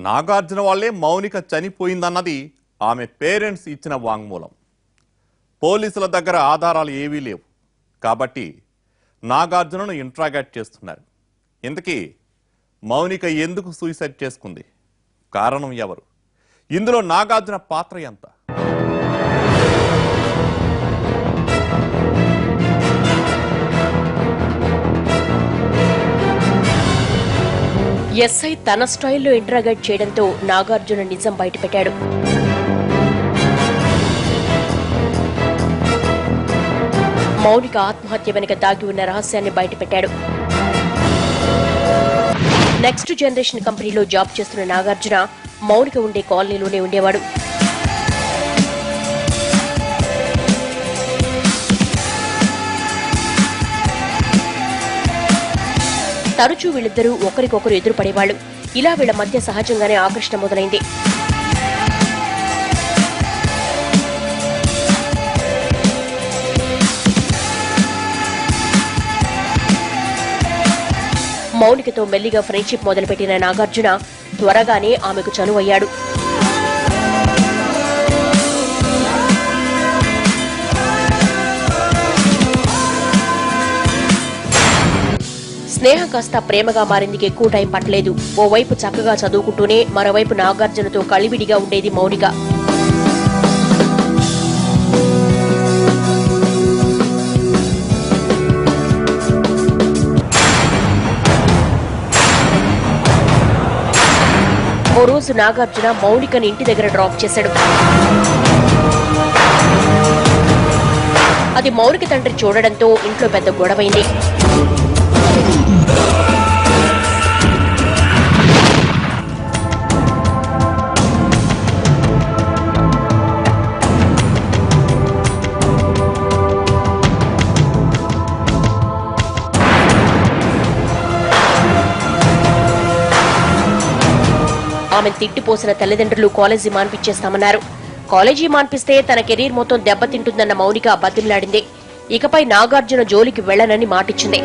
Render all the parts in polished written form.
నాగార్జున వాళ్లే మౌనిక చనిపోయిందన్నది ఆమె పేరెంట్స్ ఇచ్చిన వాంగ్మూలం. పోలీసుల దగ్గర ఆధారాలు ఏవీ లేవు కాబట్టి నాగార్జునను ఇంట్రాగేట్ చేస్తున్నారు. ఇంతకీ మౌనిక ఎందుకు సూసైడ్ చేసుకుంది? కారణం ఎవరు? ఇందులో నాగార్జున పాత్ర ఎంత? ఎస్ఐ తన స్టైల్లో ఇంట్రాగేట్ చేయడంతో నాగార్జున నిజం బయటపెట్టాడు. మౌనిక ఆత్మహత్య వెనుక దాగి ఉన్న రహస్యాన్ని బయటపెట్టాడు. నెక్స్ట్ జనరేషన్ కంపెనీలో జాబ్ చేస్తున్న నాగార్జున మౌనిక ఉండే కాలనీలోనే ఉండేవాడు. తరచూ వీళ్ళిద్దరూ ఒకరికొకరు ఎదురుపడేవాళ్లు. ఇలా వీళ్ల మధ్య సహజంగానే ఆకర్షణ మొదలైంది. మౌనికతో మెల్లిగా ఫ్రెండ్షిప్ మొదలుపెట్టిన నాగార్జున త్వరగానే ఆమెకు చనువయ్యాడు. స్నేహం కాస్త ప్రేమగా మారిందికి ఎక్కువ టైం పట్టలేదు. ఓవైపు చక్కగా చదువుకుంటూనే మరోవైపు నాగార్జునతో కలివిడిగా ఉండేది మౌనిక. ఓ రోజు నాగార్జున మౌనికని ఇంటి దగ్గర డ్రాప్ చేశాడు. అది మౌనిక తండ్రి చూడడంతో ఇంట్లో పెద్ద గొడవైంది. ఆమెను తిట్టిపోసిన తల్లిదండ్రులు కాలేజీ మాన్పించేస్తామన్నారు. కాలేజీ మాన్పిస్తే తన కెరీర్ మొత్తం దెబ్బతింటుందన్న మౌనిక బతిమలాడింది. ఇకపై నాగార్జున జోలికి వెళ్లనని మాటిచ్చింది.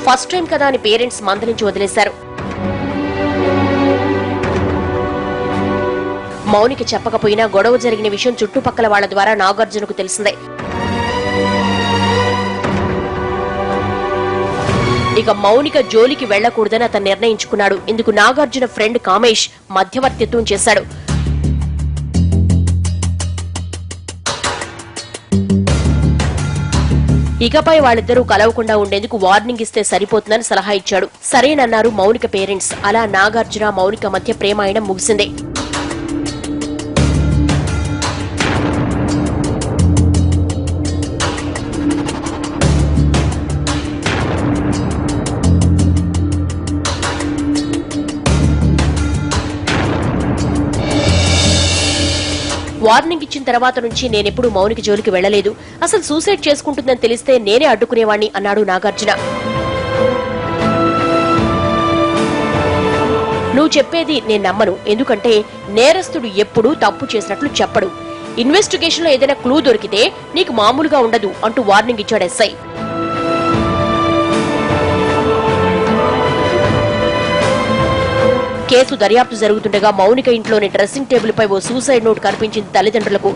ఫస్ట్ టైం కదా అని పేరెంట్స్ మందలించి వదిలేశారు. మౌనిక చెప్పకపోయినా గొడవ జరిగిన విషయం చుట్టుపక్కల వాళ్ల ద్వారా నాగార్జునకు తెలిసిందే. ఇక మౌనిక జోలికి వెళ్లకూడదని అతను నిర్ణయించుకున్నాడు. ఇందుకు నాగార్జున ఫ్రెండ్ కామేష్ మధ్యవర్తిత్వం చేశాడు. ఇకపై వాళ్ళిద్దరూ కలవకుండా ఉండేందుకు వార్నింగ్ ఇస్తే సరిపోతుందని సలహా ఇచ్చాడు. సరేనన్నారు మౌనిక పేరెంట్స్. అలా నాగార్జున మౌనిక మధ్య ప్రేమాయణం ముగిసింది. వార్నింగ్ ఇచ్చిన తర్వాత నుంచి నేనెప్పుడు మౌనిక జోలికి వెళ్లలేదు. అసలు సూసైడ్ చేసుకుంటుందని తెలిస్తే నేనే అడ్డుకునేవాణ్ణి అన్నాడు నాగార్జున. నువ్వు చెప్పేది నేను నమ్మను. ఎందుకంటే నేరస్తుడు ఎప్పుడూ తప్పు చేసినట్లు చెప్పడు. ఇన్వెస్టిగేషన్ లో ఏదైనా క్లూ దొరికితే నీకు మామూలుగా ఉండదు అంటూ వార్నింగ్ ఇచ్చాడు ఎస్ఐ. కేసు దర్యాప్తు జరుగుతుండగా మౌనిక ఇంట్లోని డ్రెస్సింగ్ టేబుల్ పై ఓ సూసైడ్ నోట్ కనిపించింది తల్లిదండ్రులకు.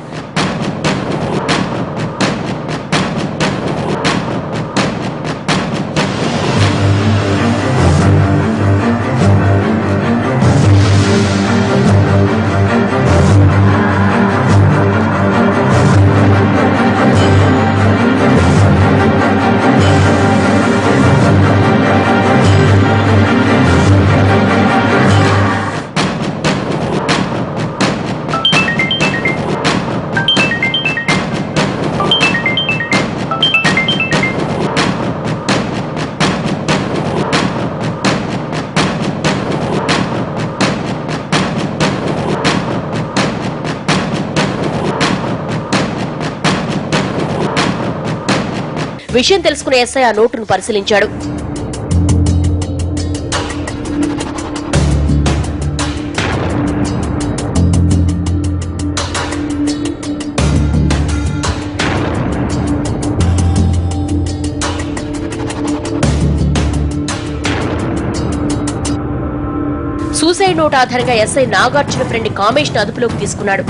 విషయం తెలుసుకున్న ఎస్ఐ ఆ నోటును పరిశీలించాడు. సూసైడ్ నోట్ ఆధారంగా ఎస్ఐ నాగార్జున ఫ్రెండ్ కామేష్ ను అదుపులోకి తీసుకున్నాడు.